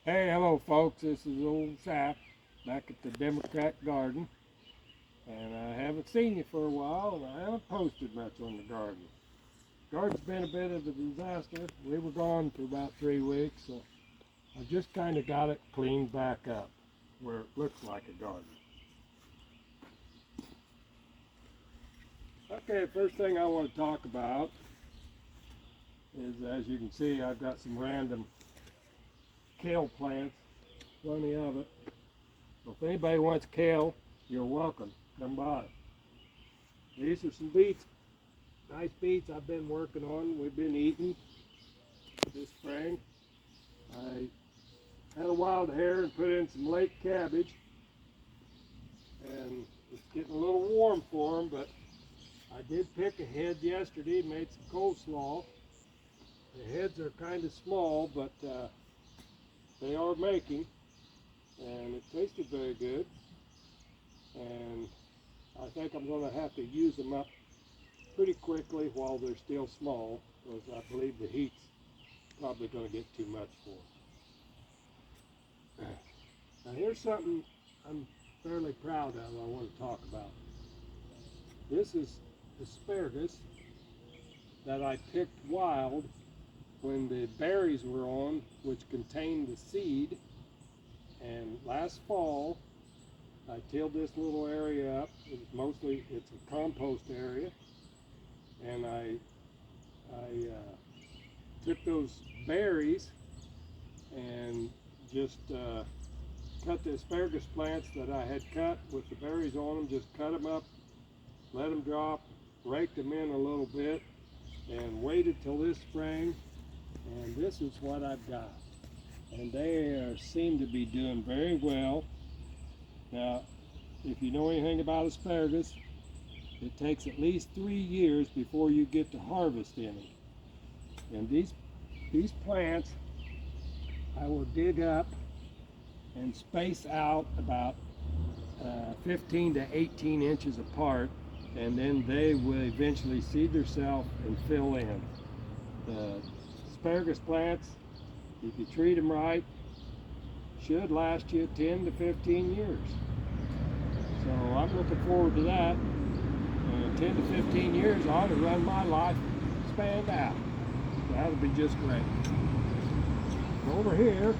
Hey, hello folks, this is old Sap back at the Democrat Garden, and I haven't seen you for a while, and I haven't posted much on the garden. Garden's been a bit of a disaster. We were gone for about 3 weeks, so I just kind of got it cleaned back up where it looks like a garden. Okay, first thing I want to talk about is, as you can see, I've got some random kale plants, plenty of it. So if anybody wants kale, you're welcome. Come by. These are some beets, nice beets I've been working on. We've been eating this spring. I had a wild hair and put in some late cabbage, and it's getting a little warm for them, but I did pick a head yesterday and made some coleslaw. The heads are kind of small, but they are making, and it tasted very good. And I think I'm going to have to use them up pretty quickly while they're still small, because I believe the heat's probably going to get too much for them. Now here's something I'm fairly proud of I want to talk about. This is asparagus that I picked wild when the berries were on, which contained the seed. And last fall I tilled this little area up. It's a compost area, and I took those berries and just cut the asparagus plants that I had cut with the berries on them, just cut them up, let them drop, raked them in a little bit, and waited till this spring, and this is what I've got. And they seem to be doing very well. Now, if you know anything about asparagus, it takes at least 3 years before you get to harvest any. And these plants, I will dig up and space out about 15 to 18 inches apart, and then they will eventually seed themselves and fill in. The asparagus plants, if you treat them right, should last you 10 to 15 years. So I'm looking forward to that. And 10 to 15 years, I ought to run my life spanned out. That'll be just great. Over here,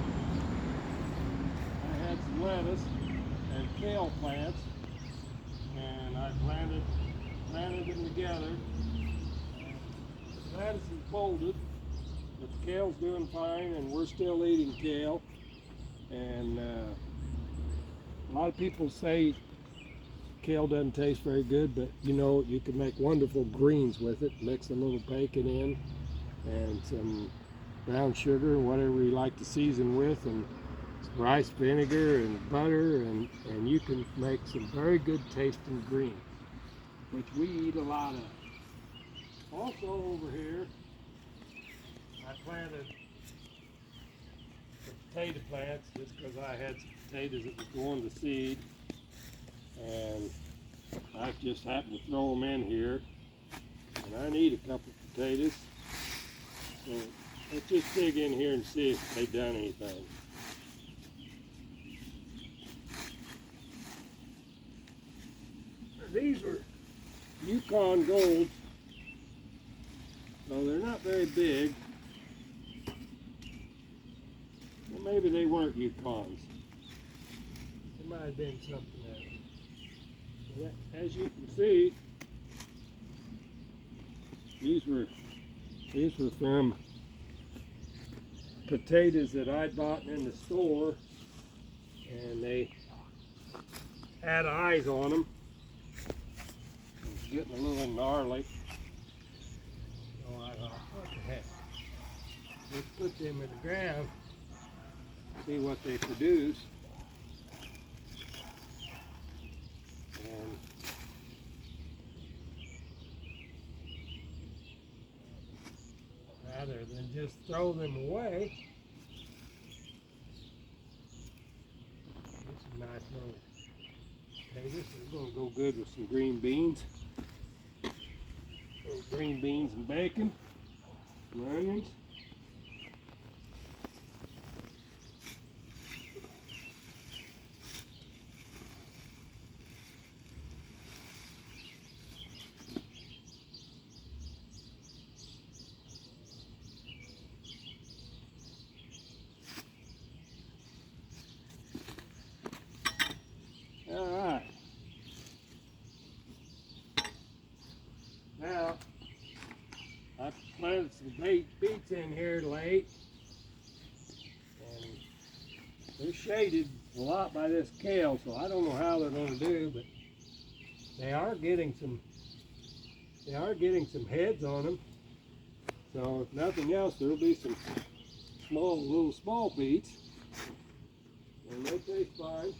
I had some lettuce and kale plants, and I planted them together. The lettuce is bolted, but the kale's doing fine, and we're still eating kale. And a lot of people say kale doesn't taste very good, but you know, you can make wonderful greens with it. Mix a little bacon in and some brown sugar, whatever you like to season with, and some rice vinegar and butter, and you can make some very good tasting greens, which we eat a lot of. Also over here, I planted some potato plants just because I had some potatoes that was going to seed, and I just happened to throw them in here, and I need a couple of potatoes. So let's just dig in here and see if they've done anything. These are Yukon Golds, so they're not very big. Well, maybe they weren't Yukons. It might have been something else. So that, as you can see, these were from potatoes that I'd bought in the store, and they had eyes on them. It's getting a little gnarly. So I thought, what the heck? Let's put them in the ground, see what they produce. And rather than just throw them away, this is a nice little potato. This is going to go good with some green beans. Green beans and bacon, and onions. beets in here late, and they're shaded a lot by this kale, so I don't know how they're going to do, but they are getting some heads on them. So if nothing else, there'll be some little small beets, and they taste fine.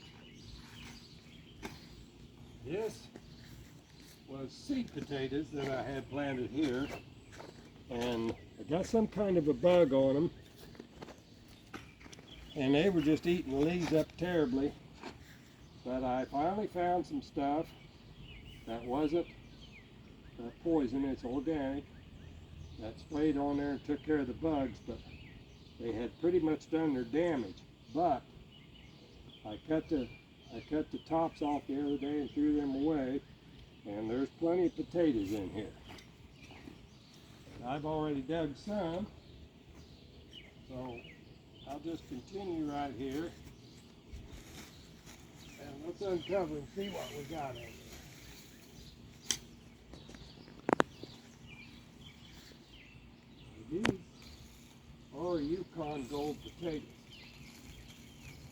This was seed potatoes that I had planted here, and I got some kind of a bug on them, and they were just eating the leaves up terribly. But I finally found some stuff that wasn't poison, it's organic, that sprayed on there and took care of the bugs, but they had pretty much done their damage. But I cut the tops off the other day and threw them away, and there's plenty of potatoes in here. And I've already dug some, so I'll just continue right here, and let's uncover and see what we got in there. These are Yukon Gold potatoes.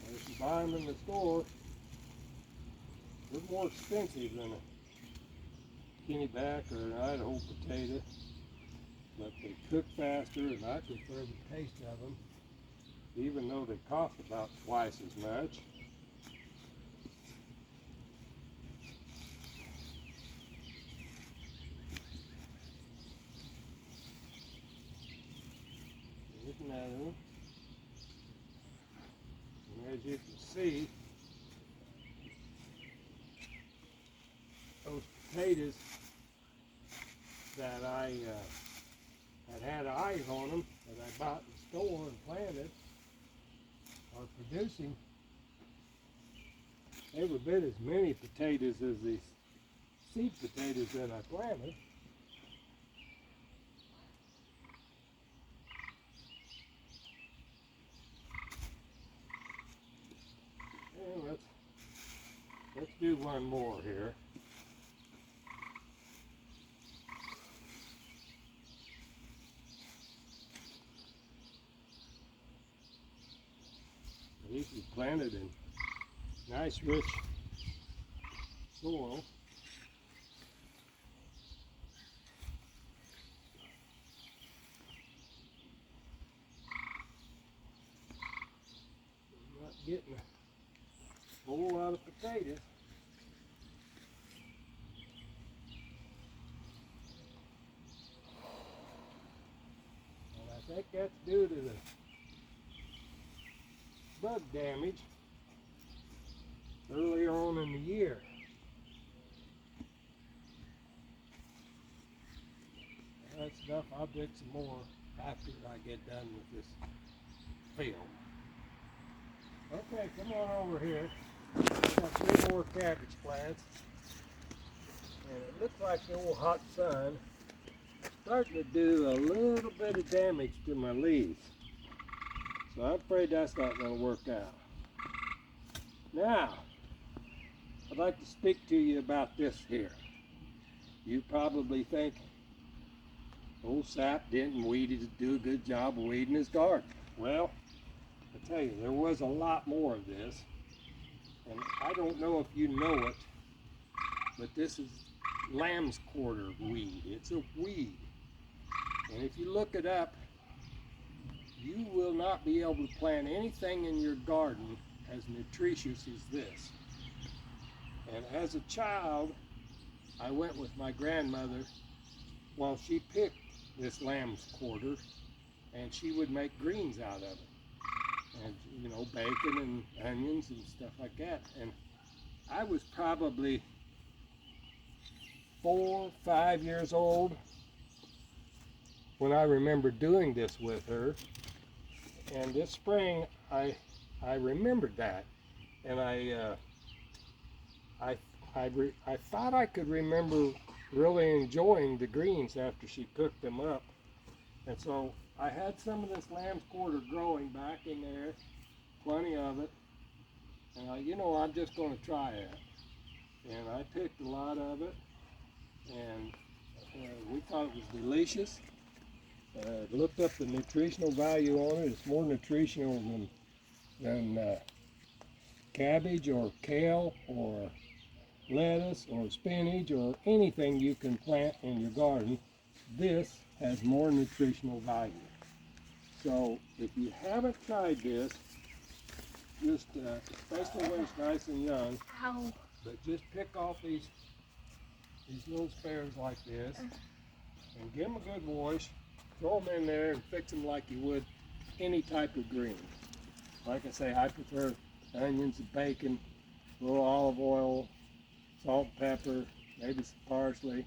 And if you buy them in the store, they're more expensive than a Kennyback or an Idaho potato, but they cook faster, and I prefer the taste of them, even though they cost about twice as much. Here's another one. And as you can see, those potatoes that I had eyes on them, that I bought in the store and planted, are producing every bit as many potatoes as the seed potatoes that I planted. And let's do one more here. These are planted in nice rich soil. I'm not getting a whole lot of potatoes. And I think that's due to the bug damage earlier on in the year. That's enough. I'll dig some more after I get done with this film. Okay, come on over here. I've got 3 more cabbage plants, and it looks like the old hot sun is starting to do a little bit of damage to my leaves. So I'm afraid that's not going to work out. Now, I'd like to speak to you about this here. You probably think old Sap didn't do a good job of weeding his garden. Well, I tell you, there was a lot more of this. And I don't know if you know it, but this is lamb's quarter weed. It's a weed. And if you look it up, you will not be able to plant anything in your garden as nutritious as this. And as a child, I went with my grandmother while she picked this lamb's quarter, and she would make greens out of it. And, you know, bacon and onions and stuff like that. And I was probably 4 or 5 years old when I remember doing this with her. And this spring, I remembered that, and I thought I could remember really enjoying the greens after she cooked them up. And so I had some of this lamb's quarter growing back in there, plenty of it, and you know, I'm just going to try it. And I picked a lot of it, and we thought it was delicious. Looked up the nutritional value on it. It's more nutritional than cabbage or kale or lettuce or spinach or anything you can plant in your garden. This has more nutritional value. So if you haven't tried this, just especially when it's nice and young, but just pick off these little spares like this and give them a good wash. Throw them in there and fix them like you would any type of green. Like I say, I prefer onions and bacon, a little olive oil, salt, pepper, maybe some parsley.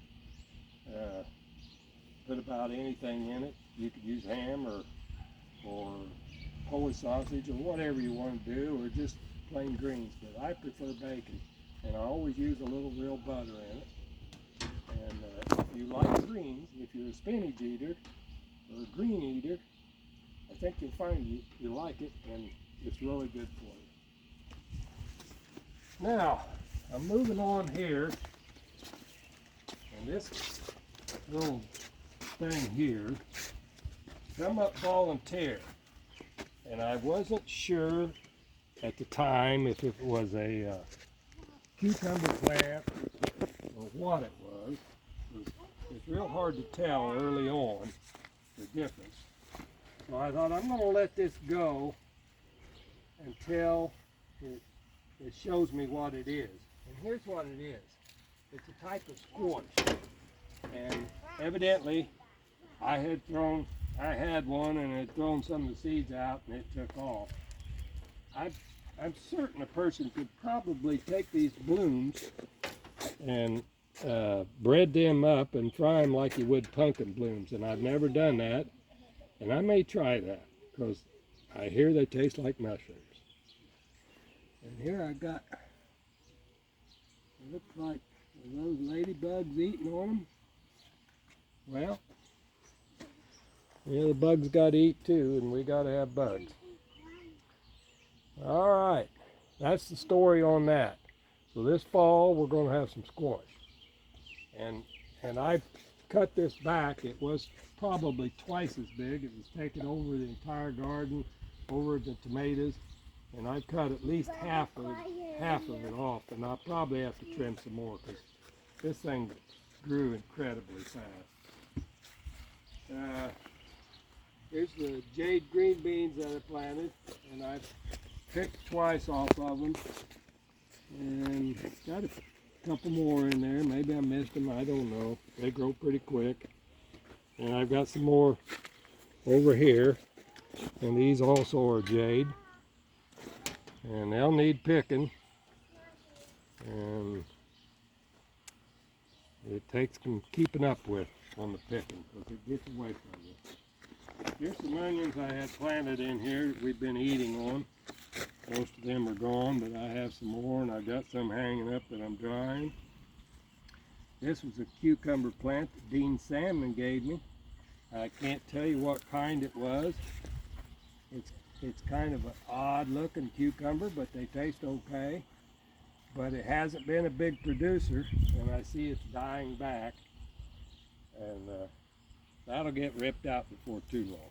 Put about anything in it. You could use ham or Polish sausage or whatever you want to do, or just plain greens. But I prefer bacon, and I always use a little real butter in it. And if you like greens, if you're a spinach eater or a green eater, I think you'll find you like it, and it's really good for you. Now, I'm moving on here, and this little thing here come up volunteer, and I wasn't sure at the time if it was a cucumber plant or what it was. It's real hard to tell early on the difference. So I thought I'm going to let this go until it shows me what it is. And here's what it is. It's a type of squash. And evidently I had one and had thrown some of the seeds out and it took off. I'm certain a person could probably take these blooms and bread them up and fry them like you would pumpkin blooms, and I've never done that, and I may try that because I hear they taste like mushrooms. And here I got, it looks like, are those ladybugs eating on them? Well, yeah, the bugs got to eat too, and we got to have bugs. All right, that's the story on that. So this fall we're going to have some squash. And I cut this back. It was probably twice as big. It was taken over the entire garden, over the tomatoes, and I cut at least half of it off, and I'll probably have to trim some more because this thing grew incredibly fast. Here's the jade green beans that I planted, and I've picked twice off of them, and got a couple more in there. Maybe I missed them, I don't know. They grow pretty quick. And I've got some more over here, and these also are jade, and they'll need picking, and it takes some keeping up with on the picking because it gets away from you. Here's some onions I had planted in here that we've been eating on. Most of them are gone, but I have some more, and I've got some hanging up that I'm drying. This was a cucumber plant that Dean Salmon gave me. I can't tell you what kind it was. It's kind of an odd looking cucumber, but they taste okay. But it hasn't been a big producer, and I see it's dying back. And that'll get ripped out before too long.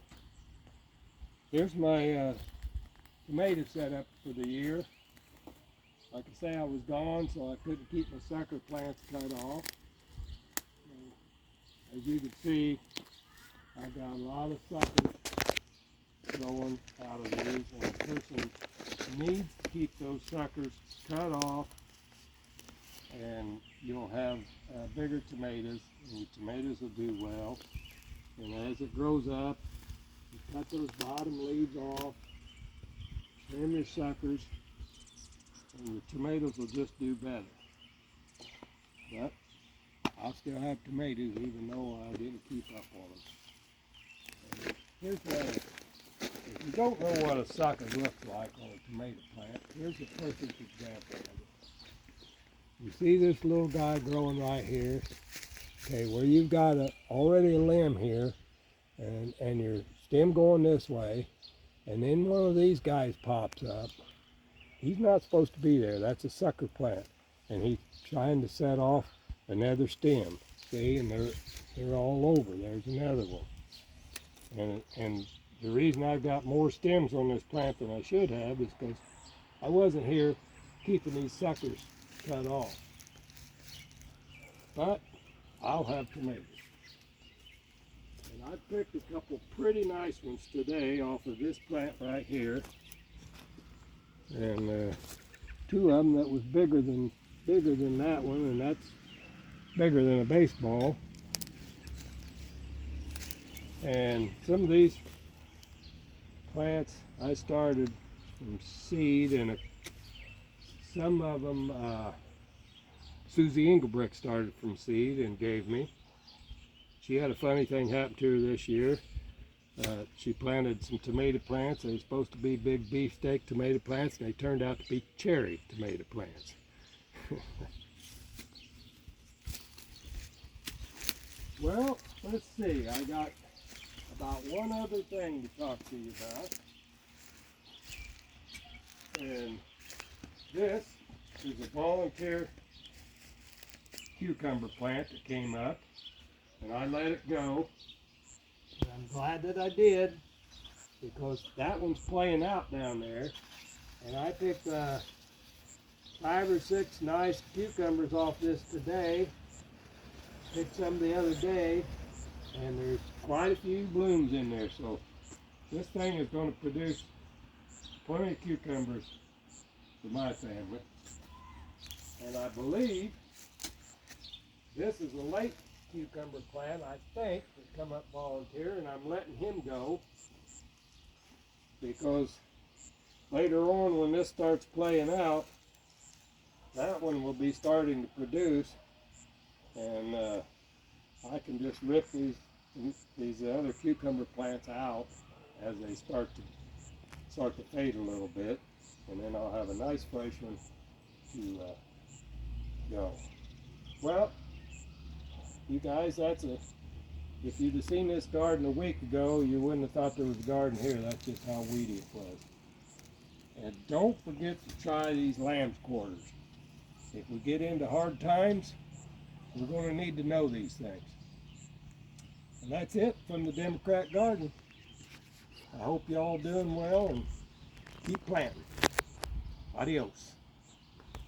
Here's my tomato setup for the year. Like I say, I was gone, so I couldn't keep my sucker plants cut off. And as you can see, I've got a lot of suckers growing out of these, and a person needs to keep those suckers cut off, and you'll have bigger tomatoes, and your tomatoes will do well. And as it grows up, you cut those bottom leaves off, trim your suckers, and your tomatoes will just do better. But I'll still have tomatoes even though I didn't keep up on them. And here's what, if you don't know what a sucker looks like on a tomato plant, here's a perfect example of it. You see this little guy growing right here? Okay, where you've got already a limb here, and your stem going this way, and then one of these guys pops up. He's not supposed to be there. That's a sucker plant, and he's trying to set off another stem. See, and they're all over. There's another one. And the reason I've got more stems on this plant than I should have is because I wasn't here keeping these suckers cut off. But I'll have tomatoes. And I picked a couple pretty nice ones today off of this plant right here. And two of them that was bigger than that one, and that's bigger than a baseball. And some of these plants I started from seed, and some of them Susie Engelbrecht started from seed and gave me. She had a funny thing happen to her this year. She planted some tomato plants. They were supposed to be big beefsteak tomato plants, and they turned out to be cherry tomato plants. Well, let's see. I got about one other thing to talk to you about. And this is a volunteer cucumber plant that came up, and I let it go. And I'm glad that I did, because that one's playing out down there. And I picked 5 or 6 nice cucumbers off this today. Picked some the other day, and there's quite a few blooms in there. So this thing is going to produce plenty of cucumbers for my family. And I believe this is a late cucumber plant, I think, that come up volunteer, and I'm letting him go because later on when this starts playing out, that one will be starting to produce, and I can just rip these other cucumber plants out as they start to fade a little bit, and then I'll have a nice fresh one to go. Well, you guys, that's it. If you'd have seen this garden a week ago, you wouldn't have thought there was a garden here. That's just how weedy it was. And don't forget to try these lamb's quarters. If we get into hard times, we're going to need to know these things. And that's it from the Democrat Garden. I hope y'all doing well, and keep planting. Adios.